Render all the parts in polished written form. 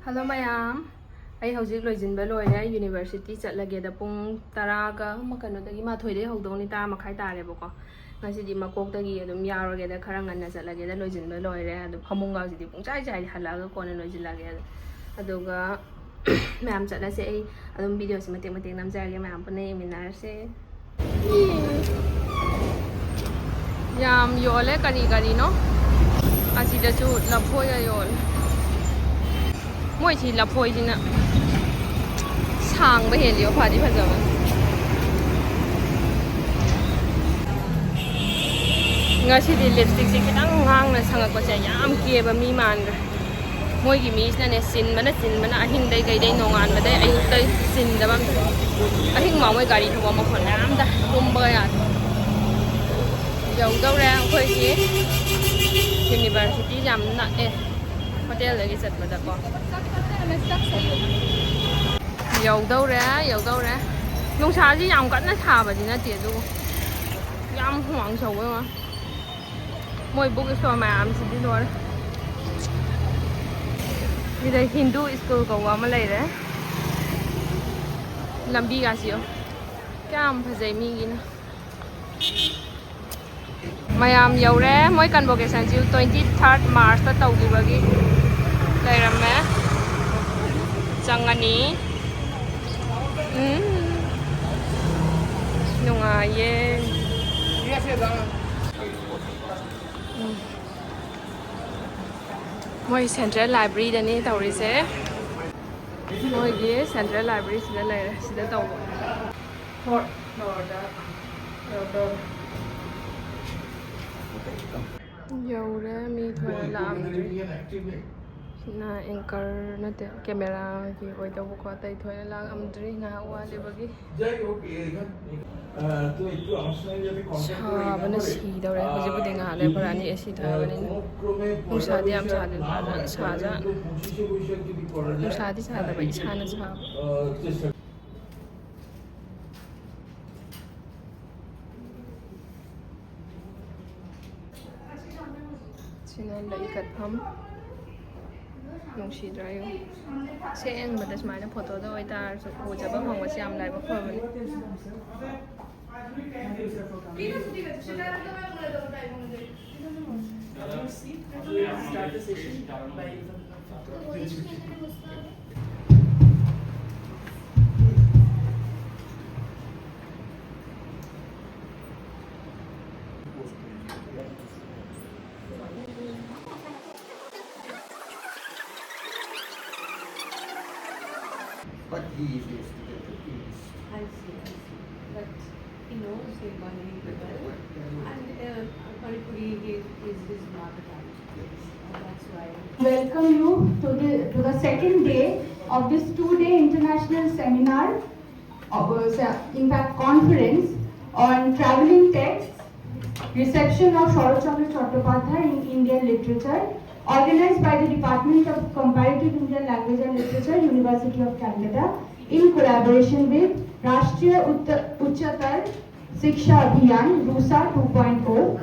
Hello mayam. I hojik loijinba loire university chatlage da pung 10 ga makanodagi ma thoide hogdoni ta makhai tare bako. Ngasidi makoktagi adum yarage da khara nganna chatlage da loijinba loire adu phamunga sidi pung chai chai halaga kona loijilage aduga mayam chatlase ai adum video se matek matek namjage mayam pune minarse. Yam yole kari no. Asida chu laphoya yol. Moi chi laphoi jina sang ba he liyo phadi phajaba ngasi di lipstick si kitang ngang na sangak ko cha yam kie ba mi man ga moi gi mi na ne sin mana ahing dai gai dai nongan ba dai ayuk dai sin da bam ahing ma moi gari thoba ma khon nam da tum ba ya dau ra khoi ki university jam na hotel lagi chat ba da ko dầu đâu ra nông sản gì nhom cắn nó thà và gì nó tiền luôn nhom hoang sầu ấy mà mỗi bữa cái xòa mà ăn gì đi rồi bây giờ Hindu school có quá mà lấy đấy làm bi cái gì đó cam phải dày mi gì nữa mayam dầu ra mỗi convocation chiều 23rd March ta tàu gì vậy đây là mẹ Changani nungaye moi Central Library da ni tawrise moi ge Central Library sida lai sida taw for da yore mi thora lam na anchor na te camera ki oi to ko tai thoi la amdri nga wa le bagi bana si dore ho je buding ha le parani esi tha bani nu sa di am sa de sa ja nu sa di sa da bai sa na sa sinan la ikat pham nung si drayo sen badas mana photo do ita so ko jaba hong wa siam lai ba khor mani start the session by But he is to get the peace. I see. But he knows him well. And Manipuri is his mother tongue. That's why. Welcome you to the second day of this 2-day international seminar, in fact conference on travelling texts, reception of Saratchandra Chattopadhyay in Indian literature, organized by the Department of Comparative Indian Language and Literature, University of Calcutta, in collaboration with Rashtriya Uchchatar Shiksha Abhiyan, RUSA 2.0.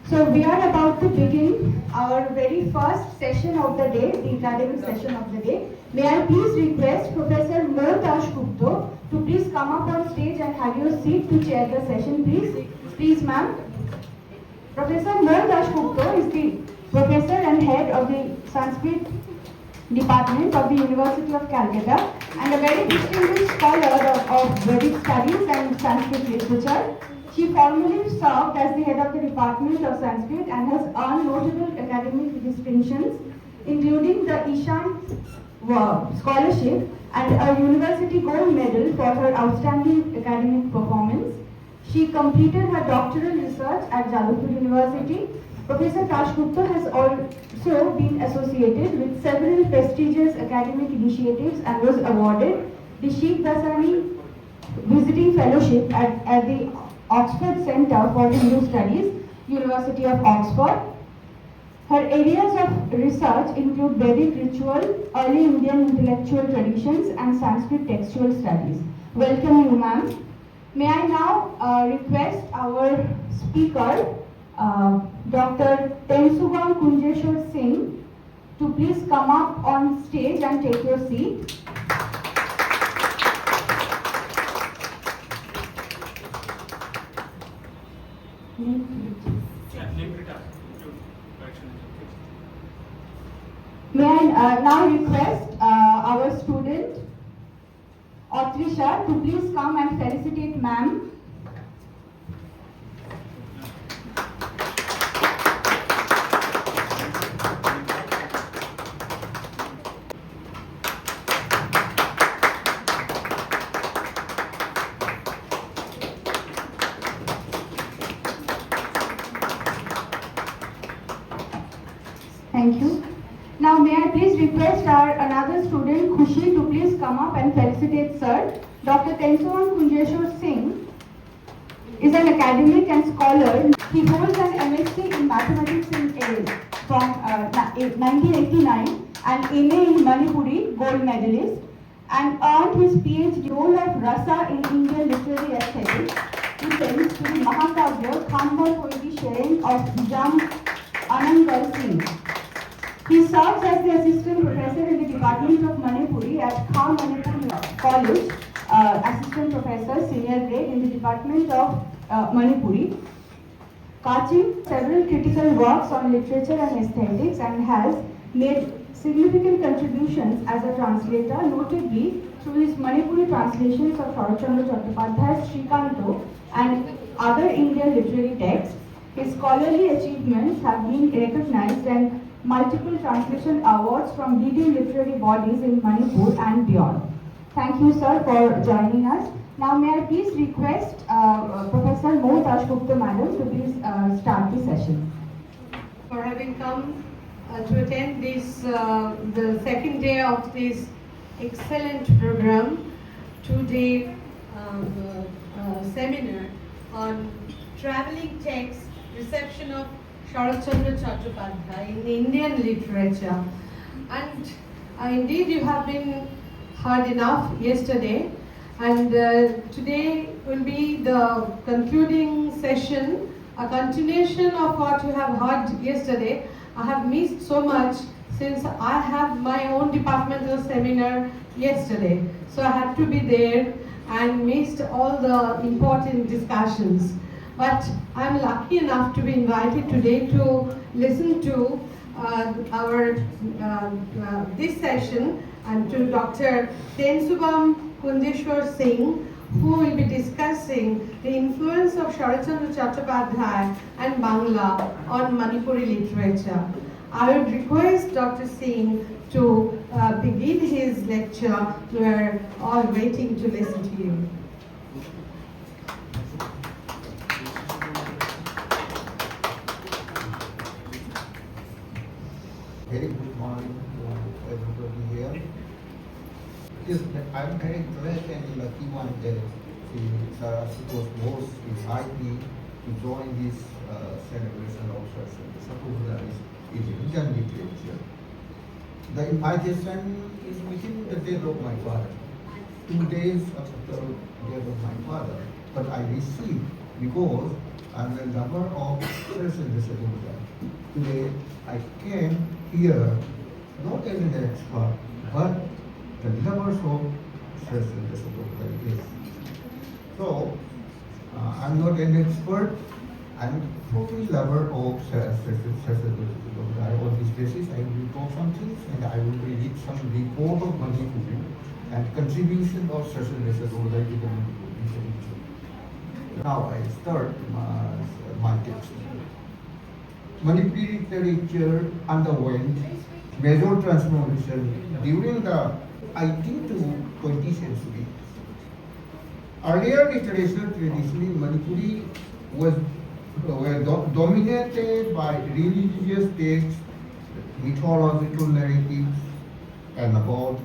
So we are about to begin our very first session of the day, the academic session of the day. May I please request Professor Motash Gupta to please come up on stage and have your seat to chair the session, please. Please, ma'am. Professor Motash Gupta is the Professor and Head of the Sanskrit Department of the University of Calcutta and a very distinguished scholar of Vedic studies and Sanskrit literature. She formerly served as the head of the Department of Sanskrit and has earned notable academic distinctions, including the Ishan Scholarship and a University Gold Medal for her outstanding academic performance. She completed her doctoral research at Jadavpur University. Professor Dashgupta has also been associated with several prestigious academic initiatives and was awarded the Sheikh Dasani Visiting Fellowship at the Oxford Centre for Hindu Studies, University of Oxford. Her areas of research include Vedic ritual, early Indian intellectual traditions and Sanskrit textual studies. Welcome you, ma'am. May I now request our speaker, Dr. Tensubal Kunjeshwar Singh, to please come up on stage and take your seat. May I now request our student Atrisha to please come and felicitate ma'am. Thank you. Now may I please request our another student Khushi to please come up and felicitate sir. Dr. Tensuan Kunjeshwar Singh is an academic and scholar. He holds an MSc in Mathematics in from 1989 and MA in Manipuri, gold medalist, and earned his PhD role of Rasa in Indian literary aesthetics. He sends to the Mahakavya Khanbar Poetry sharing of Hijam Anangal Singh. He serves as the assistant professor in the Department of Manipuri at Kham Manipuri College, assistant professor, senior grade in the Department of Manipuri, Kaching several critical works on literature and aesthetics and has made significant contributions as a translator, notably through his Manipuri translations of Saratchandra Chattopadhyay, Srikanto and other Indian literary texts. His scholarly achievements have been recognized and multiple translation awards from leading literary bodies in Manipur and beyond. Thank you, sir, for joining us. Now, may I please request Professor Mo Dashgupta Madam to please start the session. For having come to attend this, the second day of this excellent program, two-day seminar on traveling text, reception of Saratchandra Chattopadhyay in Indian literature. And indeed you have been heard enough yesterday, and today will be the concluding session, a continuation of what you have heard yesterday. I have missed so much since I have my own departmental seminar yesterday. So I had to be there and missed all the important discussions. But I'm lucky enough to be invited today to listen to this session and to Dr. Tensuan Kunjeshwar Singh, who will be discussing the influence of Saratchandra Chattopadhyay and Bangla on Manipuri literature. I would request Dr. Singh to begin his lecture. We are all waiting to listen to you. Very good morning to everybody here. Yes, I'm very glad and lucky one that Sarasukos was beside me to join this celebration of Saratchandra in Indian literature. The invitation is within the death of my father. 2 days after the death of my father, but I received because I'm a lover of Saratchandra. Today I came here not as an expert, but the lovers of Saratchandra. So I'm not an expert. I'm totally lover of Saratchandra. On this basis, I will talk some things and I will read some report of Manipuri and contribution of Saratchandra to the literature. Now I start my text. Manipuri literature underwent major transformation during the 18th to 20th century. Earlier literature tradition in Manipuri were dominated by religious texts, mythological narratives, and about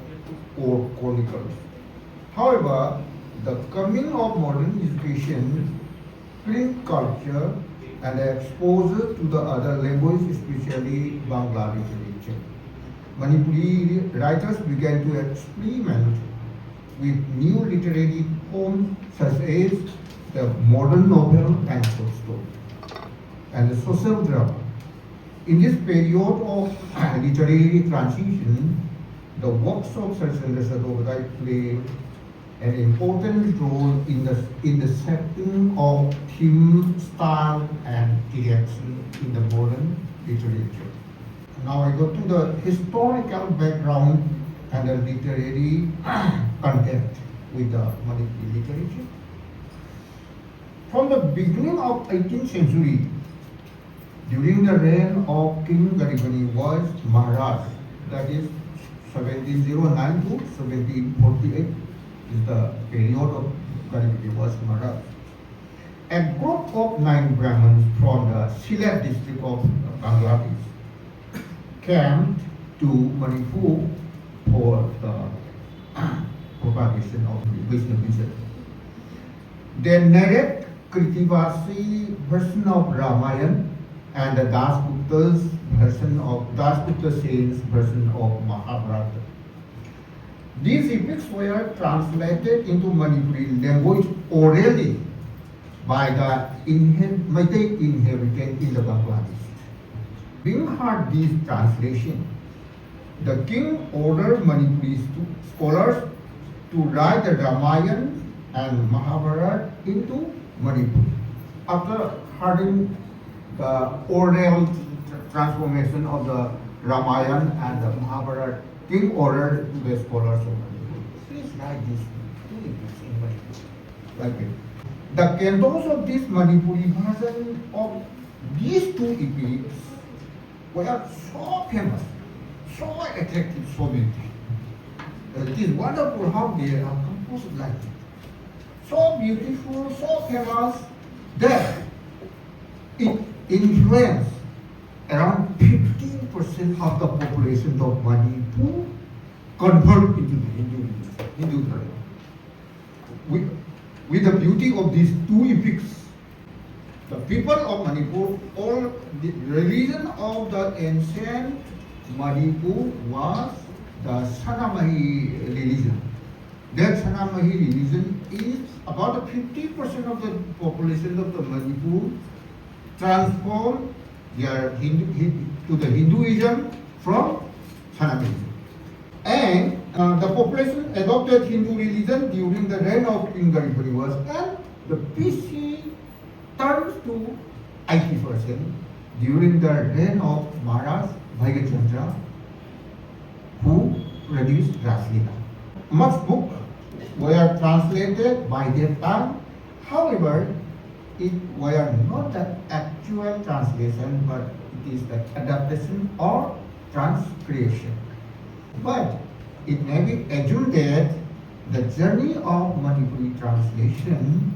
or chronicles. However, the coming of modern education, print culture, and exposure to the other languages, especially Bangla literature, Manipuri writers began to experiment with new literary forms such as the modern novel and short story, and the social drama. In this period of literary transition, the works of Saratchandra Chattopadhyay played an important role in the setting of theme, style, and direction in the modern literature. Now I go to the historical background and the literary content with the Manipuri literature. From the beginning of 18th century, during the reign of King Garibani was Maharaj, that is 1709 to 1748 is the period of Garibani was Maharaj. A group of 9 Brahmins from the Sylhet district of Bangladesh came to Manipur for the propagation of Vaishnavism. They narrate Kritivasi version of Ramayana and the Dasgupta's version of Dasgupta Sen's version of Mahabharata. These epics were translated into Manipuri language orally by the Meitei inhabitant in the Bangladesh. Being heard this translation, the king ordered Manipuri scholars to write the Ramayana and Mahabharata into Manipuri. After hearing the oral transformation of the Ramayana and the Mahabharata, king ordered to the scholars of Manipuri, please write this in Manipuri. Like it. The cantos of this Manipuri version of these 2 epics were so famous, so attractive, so many. It is wonderful how they are composed like it. So beautiful, so famous that it influenced around 15% of the population of Manipur convert into the Hindu religion. With the beauty of these 2 epics, the people of Manipur, all the religion of the ancient Manipur was the Sanamahi religion. That Sanamahi religion is about 50% of the population of the Manipur transformed their to the Hinduism from Sanamahism. And the population adopted Hindu religion during the reign of King Garibani, and the BC turns to 80% during the reign of Maharaj Saratchandra, who produced Raslila. Much books were translated by that time. However, it were not the actual translation, but it is the adaptation or transcreation. But it may be assumed that the journey of Manipuri translation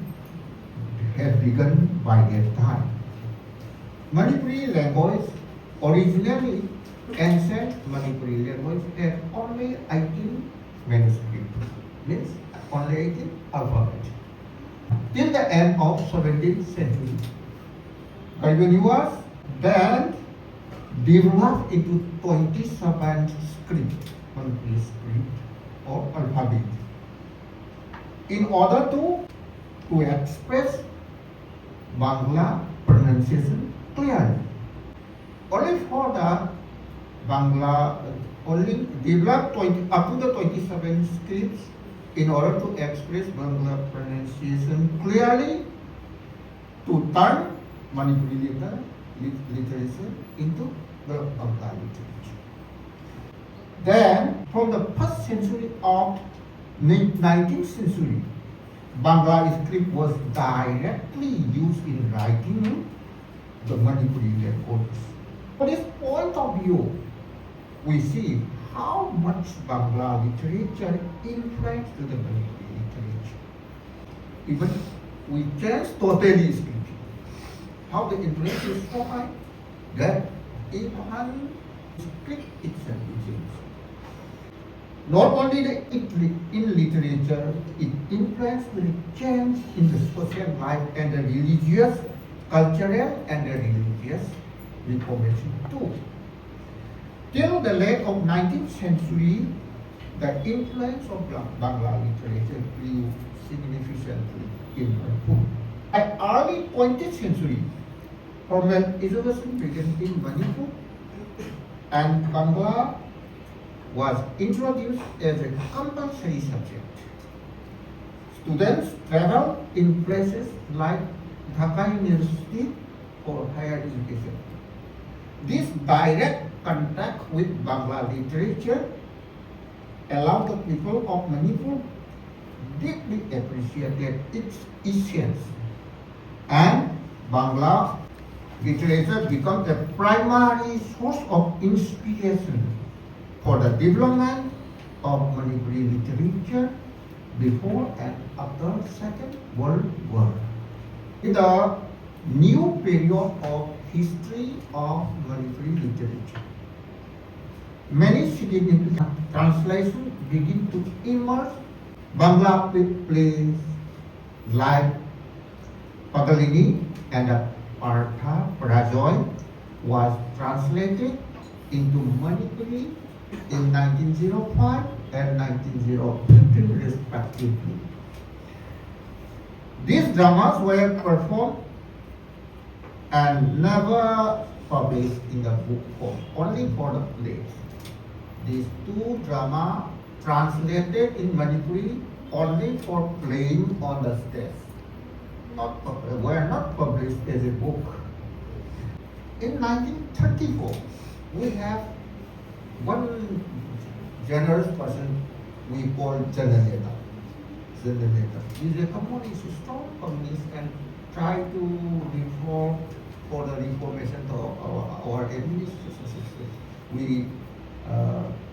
had begun by that time. Manipuri language, originally ancient Manipuri language, had only 18 manuscripts, means only 18 alphabets. Till the end of 17th century, Garibani was then developed into 27 script, Manipuri script or alphabet, in order to express Bangla pronunciation clearly. Only for the Bangla, only developed up to the 27 scripts in order to express Bangla pronunciation clearly, to turn Manipuri literature into the Bangla literature. Then, from the first century of 19th century, Bangla script was directly used in writing the Manipuri records. From this point of view, we see how much Bangla literature influenced the Manipuri literature. Even we change totally speaking, how the influence is so high that even script itself is changed. Not only in literature, it influenced the change in the social life and the religious, cultural and the religious reformation too. Till the late of 19th century, the influence of Bangla literature grew significantly in Manipur. At early 20th century, formal education began in Manipur, and Bangla was introduced as a compulsory subject. Students travel in places like Dhaka University for higher education. This direct contact with Bangla literature allowed the people of Manipur deeply appreciated its essence, and Bangla literature became a primary source of inspiration for the development of Manipuri literature before and after Second World War. In the new period of history of Manipuri literature, many significant translations begin to emerge. Bangla plays like Pagalini and Partha Prajoy was translated into Manipuri in 1905 and 1915 respectively. These dramas were performed and never published in the book form, only for the plays. These two dramas translated in Manipuri only for playing on the stage, were not published as a book. In 1934, we have one generous person we call Jananeta. He is a communist, a strong communist, and try to reform for the reformation of our administration system. We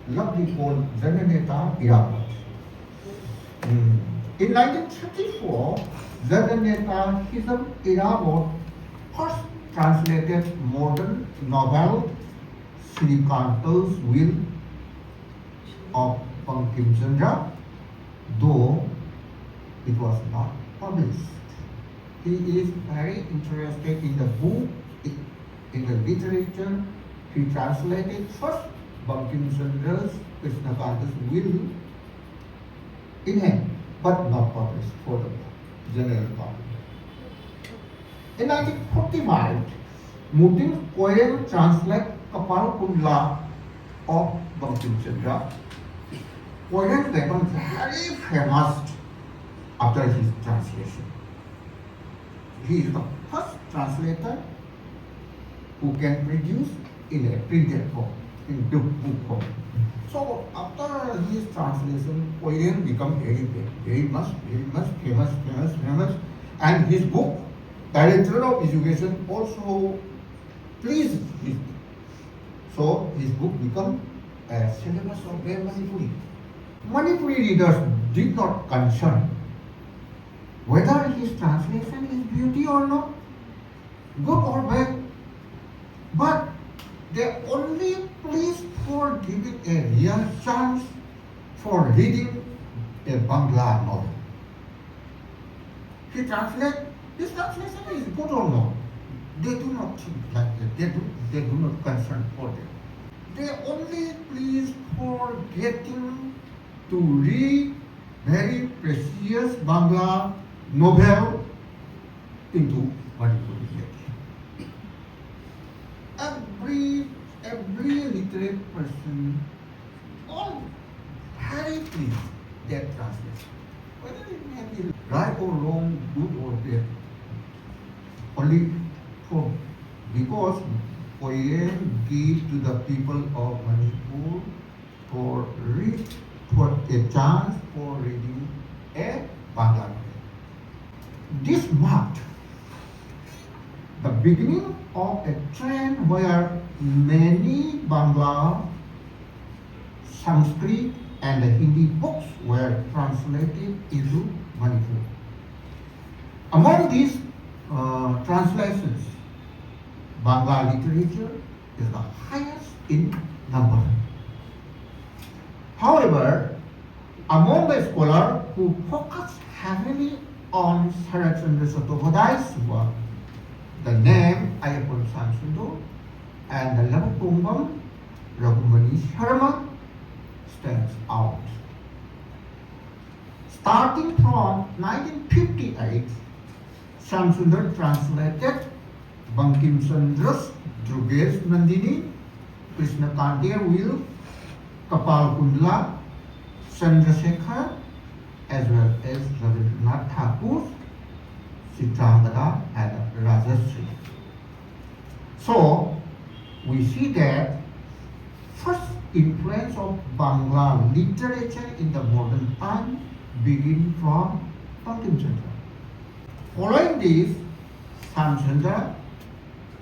lovely called Jananeta Irabat. In 1934, Jananeta Irabat first translated modern novel Srikanta's Will of Bankim Chandra, though it was not published. He is very interested in the book, in the literature. He translated first Bankim Chandra's Krishnakanta's Will in hand, but not published for the general public. In 1945, Mutin Koyen translated Kapal Kundla of Bankim Chandra. Koyen became very famous after his translation. He is the first translator who can produce in a printed form, in book form. So after his translation, Koyen became very much famous, and his book, Director of Education, also pleased him. So his book became a syllabus of Manipuri. Manipuri readers did not concern whether his translation is beauty or not, good or bad, but they only pleased for giving a real chance for reading a Bangla novel. His translation is good or not. They do not think like that. They do not concern for them. They only pleased for getting to read very precious Bangla novel into Manipuri literature. Every literate person, all very pleased that translation. Whether it may be right or wrong, good or bad, only for because Koyen gave to the people of Manipur for a chance for reading a Bangla novel. This marked the beginning of a trend where many Bangla, Sanskrit and Hindi books were translated into Manipur. Among these translations, Bangla literature is the highest in number. However, among the scholars who focus heavily on Saratchandra Chattopadhyay's work, the name Ayappan Sansundo and the Lavakumbam Raghumani Sharma stands out. Starting from 1958, Shamsundar translated Bankim Chandra's Drugesh Nandini, Krishna Kandir Will, Kapal Kundla, Chandrasekhar, as well as Rabindranath Thakur, Chitrangada, and Rajasri. So, we see that first influence of Bangla literature in the modern time begin from Bankim Chandra. Following this, Saratchandra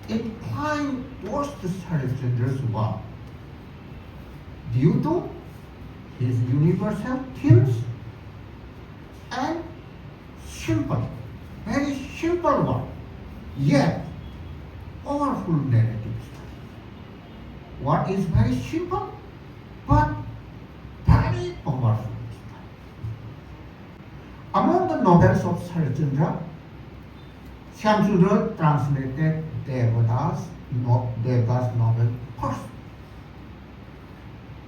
inclined towards the Saratchandra's work due to his universal themes and simple, very simple work, yet powerful narratives. What is very simple but very powerful? Among the novels of Saratchandra, Saratchandra translated Devada's novel first.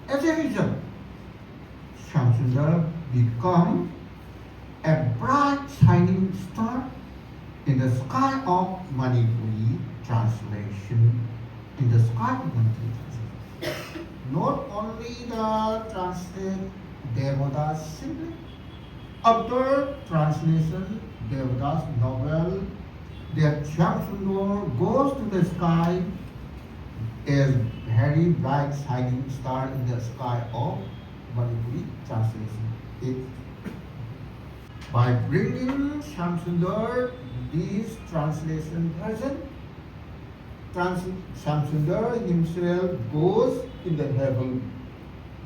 As a result, Saratchandra became a bright shining star in the sky of Manipuri translation. In the sky of Manipuri translation. Not only the translate Devada's simply, after translation Devada's novel, that Saratchandra goes to the sky as very bright shining star in the sky of Manipuri translation. By bringing Saratchandra this translation version, Saratchandra himself goes in the heaven,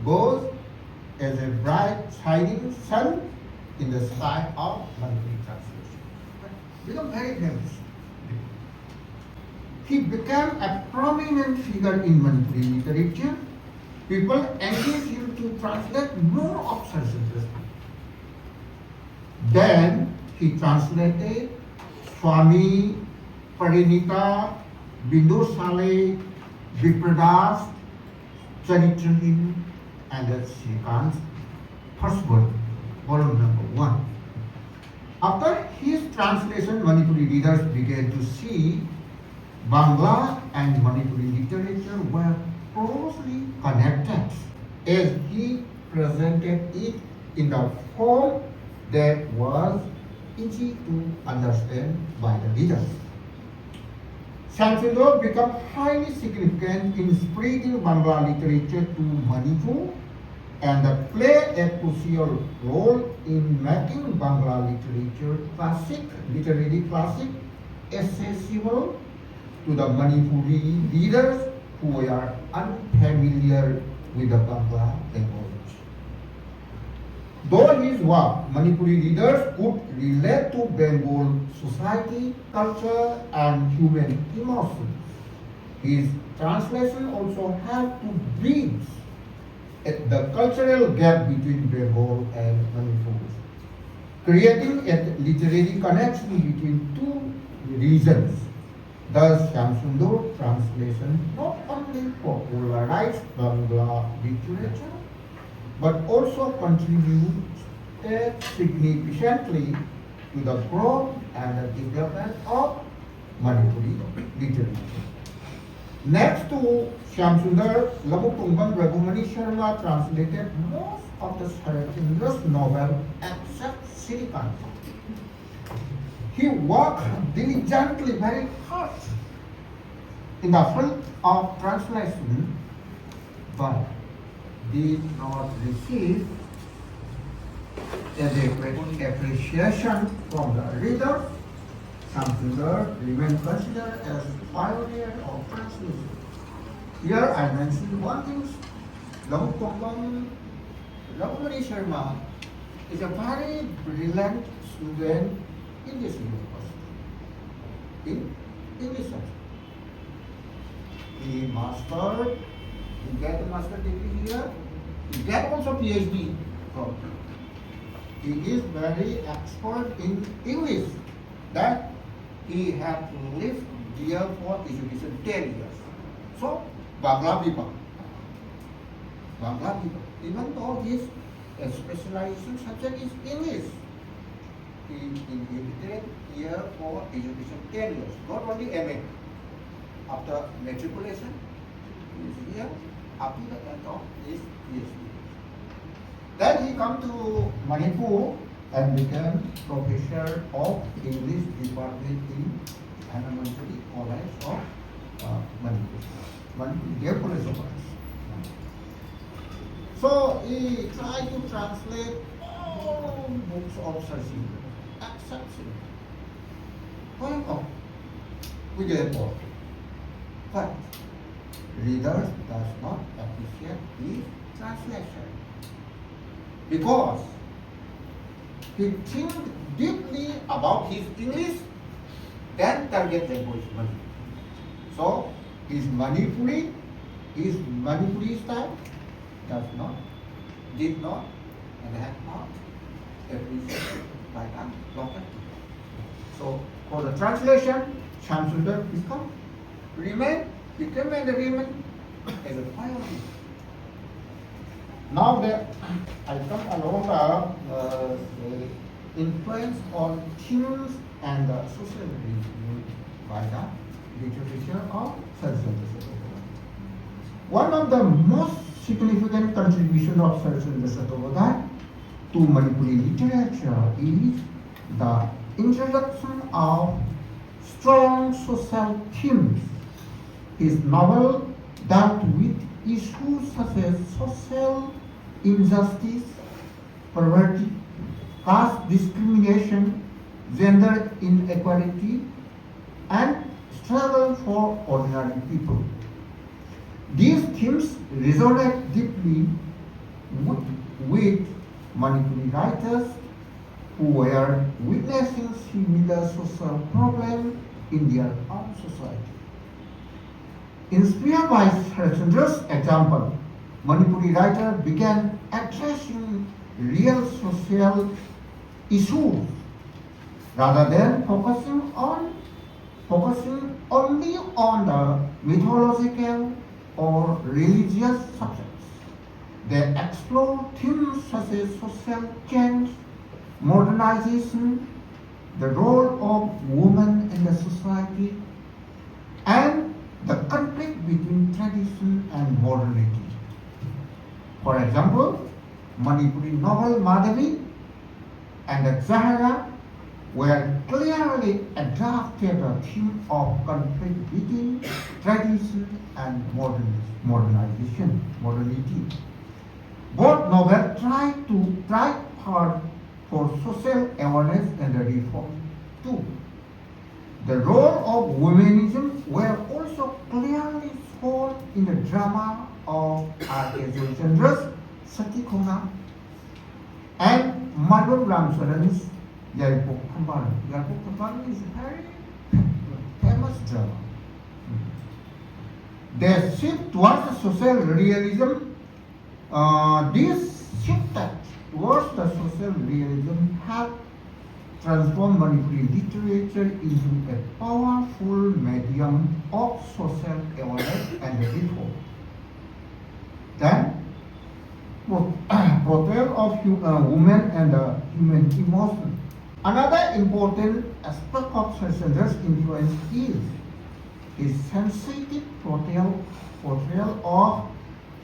goes as a bright shining sun in the sky of Manipuri translation. Become very famous. He became a prominent figure in Manipuri literature. People engaged him to translate more of Saratchandra's. Then he translated Swami Parinita, Bindu Sale, Vipradas, Charitrahin, and Srikant's first volume, volume number 1. After his translation, Manipuri readers began to see Bangla and Manipuri literature were closely connected as he presented it in the form that was easy to understand by the readers. Saratchandra became highly significant in spreading Bangla literature to Manipur and played a crucial role in making Bangla literary classic, accessible to the Manipuri readers who were unfamiliar with the Bangla language. Though his work, Manipuri readers could relate to Bengal society, culture, and human emotions. His translation also helped to bridge the cultural gap between Bengal and Manipur, creating a literary connection between two regions. Thus, Saratchandra translation not only popularized Bangla literature, but also contributed significantly to the growth and the development of Manipuri literature. Next to Saratchandra, Labutungban Raghumani Sharma translated most of the Saratchandra's novel except Srikant. He worked diligently, very hard in the field of translation, but did not receive adequate appreciation from the reader. Saratchandra remained considered as pioneer of translation. Here I mention one thing. Labutungban Raghumani Sharma is a very brilliant student in this university, in English subject. He mastered, he get a master degree here, he get also PhD from. He is very expert in English. That he had lived here for education 10 years. So, Bangla people, even though his specialization subject is English, he lived here for education 10 years, not only MA. after matriculation, he is here up to the end of his PhD. Then he come to Manipur and became professor of English department in Manipuri College of Manipur College of Arts. So he tried to translate all books of Saratchandra, except poem of Vijayapur. But readers does not appreciate his translation because he think deeply about his English than target language Manipuri. So his Manipuri style did not and had not appreciated by the local people. So for the translation, Shamsundar became a remain as a pioneer. Now that I come along the influence on themes and the social review by the literature of Saratchandra. One of the most significant contribution of Saratchandra to Manipuri literature is the introduction of strong social themes. His novel dealt with issues such as social injustice, poverty, caste discrimination, gender inequality, and struggle for ordinary people. These themes resonate deeply with Manipuri writers who were witnessing similar social problems in their own society. Inspired by Saratchandra's example, Manipuri writers began addressing real social issues rather than focusing only on the mythological or religious subjects. They explore themes such as social change, modernization, the role of women in the society, and the conflict between tradition and modernity. For example, Manipuri novel Madhavi and the Zahara were clearly adapted a theme of conflict between tradition and modernity. Both novels tried hard for social awareness and reform too. The role of womenism were also clearly shown in the drama of R.K. Jayachandra's Satikona and Madhav Ramcharan's Yarpok Thambaran. Yarpok Thambaran is a very famous drama. The shift towards social realism, this shift towards the social realism helped transform Manipuri literature into a powerful medium of social awareness and reform. Then, portrayal of women and human emotion. Another important aspect of Saratchandra's influence is his sensitive portrayal of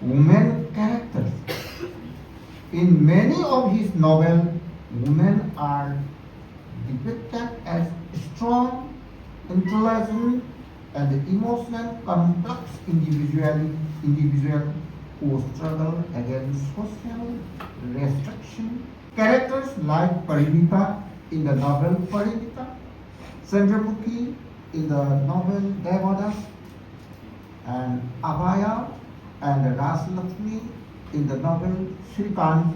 women characters. In many of his novels, women are depicted as strong, intelligent, and emotional, complex individuals who struggle against social restriction. Characters like Parinita in the novel Parinita, Chandramukhi in the novel Devadas, and Abhaya and Rasalakshmi in the novel Shrikant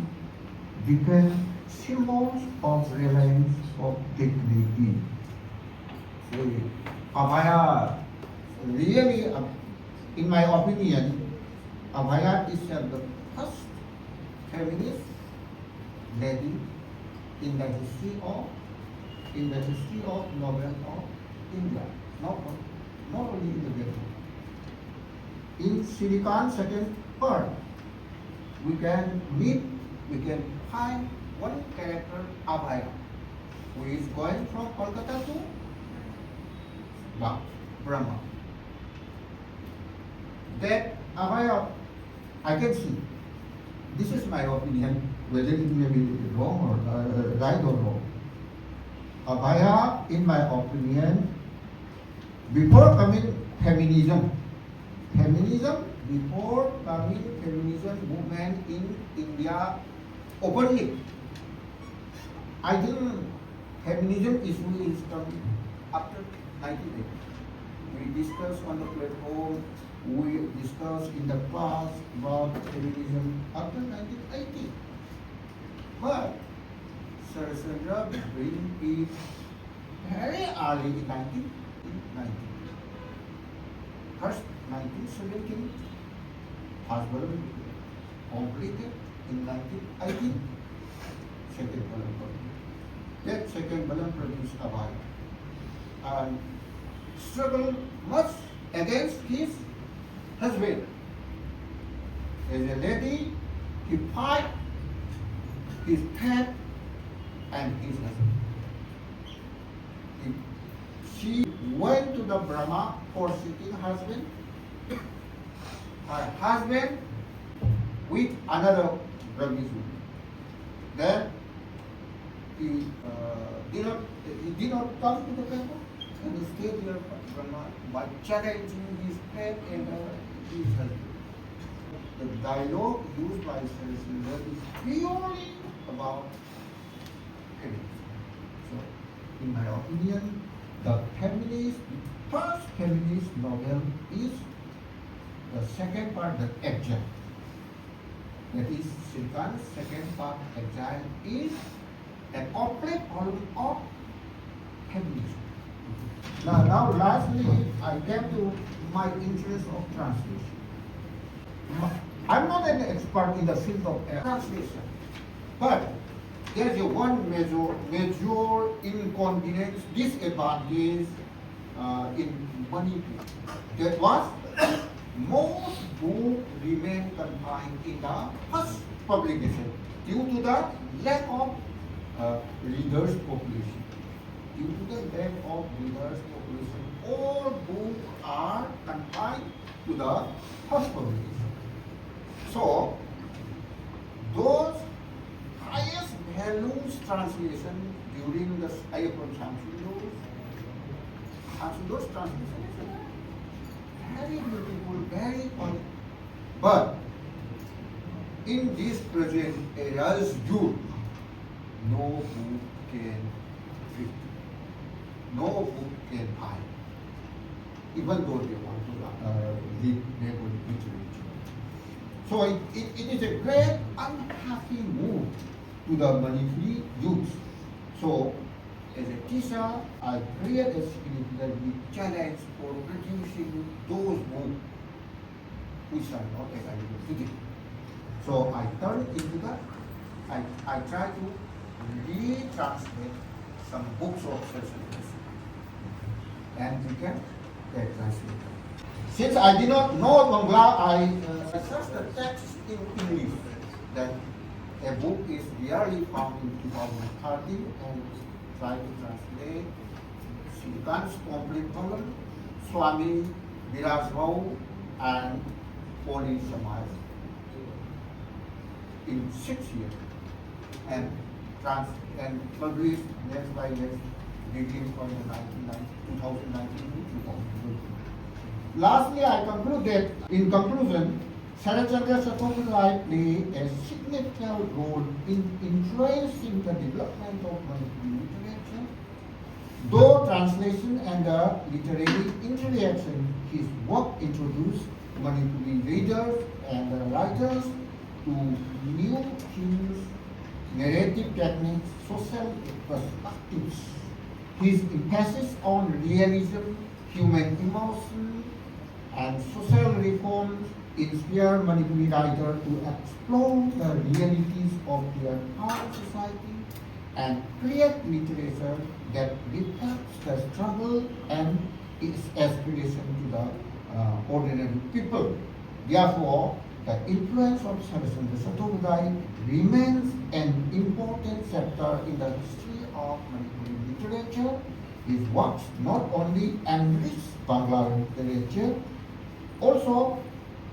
became symbols of reliance of dignity. Abhaya really, in my opinion, Abhaya is the first feminist lady in the history of novel of India, not only in the Bengal. In Shrikant's second part, we can find one character, Abhaya, who is going from Kolkata to Brahma. that I can see. This is my opinion, whether it may be wrong or right or wrong. Abhaya, in my opinion, before coming feminism, before coming feminism movement in India openly, I think feminism issue is coming after 1980. We discussed on the platform, we discussed in the class about feminism after 1980. But Saratchandra bring it very early in 1990. First 1917, first Balam completed in 1918. Second Balam produced. That second Balam produced Abhaya and struggled much against his husband. As a lady, he fight his pet and his husband. She went to the Brahma for seeking husband. Her husband with another Brahmins woman. Then he did not come to the temple and he stayed there Brahma by challenging his pet and his husband. The dialogue used by Saratchandra is purely about feminism. So, in my opinion, the first feminist novel is the second part, the Exile. That is, Srikanth's second part, Exile, is an complete volume of feminism. Now, lastly, I came to my interest of translation. I'm not an expert in the field of translation, but there is one major inconvenience, disadvantage in Manipuri. That was most books remain confined in the first publication due to the lack of readers population. Due to the lack of readers population, all books are confined to the first publication. So, those highest values translation during the Ayappan Shamsuddin's translation is very beautiful, very fun. But in this present era's youth, no book can fit, no book can hide, even though they want to live neighborhood literature. So it is a great unhappy move to the Manipuri youth. So as a teacher, I create a significant challenge for producing those books which are not available today. So I turn into that. I try to retranslate some books of Saratchandra and became a translator. Since I did not know Bangla, I searched the text in English. Then a book is rarely found in 2013 and tried to translate Srikanth's complete poem, Swami Virajbhau and Poli Samaj in 6 years and published next by next beginning from the 2019 to 2020. Lastly, I conclude that, in conclusion, Saratchandra Chattopadhyay played a significant role in influencing the development of Manipuri literature. Though translation and the literary interaction, his work introduced Manipuri readers and writers to new themes, narrative techniques, social perspectives. His emphasis on realism, human emotion, and social reforms inspire Manipuri writers to explore the realities of their own society and create literature that reflects the struggle and its aspiration to the ordinary people. Therefore, the influence of Saratchandra Chattopadhyay remains an important chapter in the history of Manipuri literature. His works not only enrich Bangla literature, also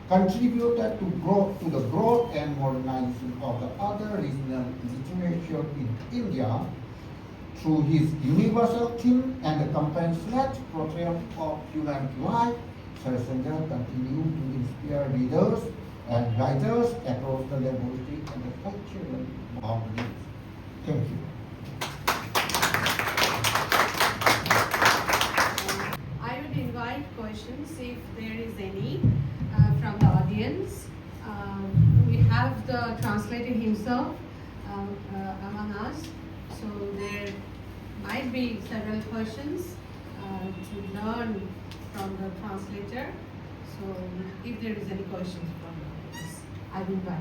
contributed to the growth and modernization of the other regional literature in India through his universal theme and the compassionate portrayal of human life. Saratchandra continued to inspire readers and writers across the linguistic and the cultural boundaries. Thank you. I would invite questions if there is any from the audience. We have the translator himself among us, so there might be several questions to learn from the translator. So if there is any questions from the audience, I will invite.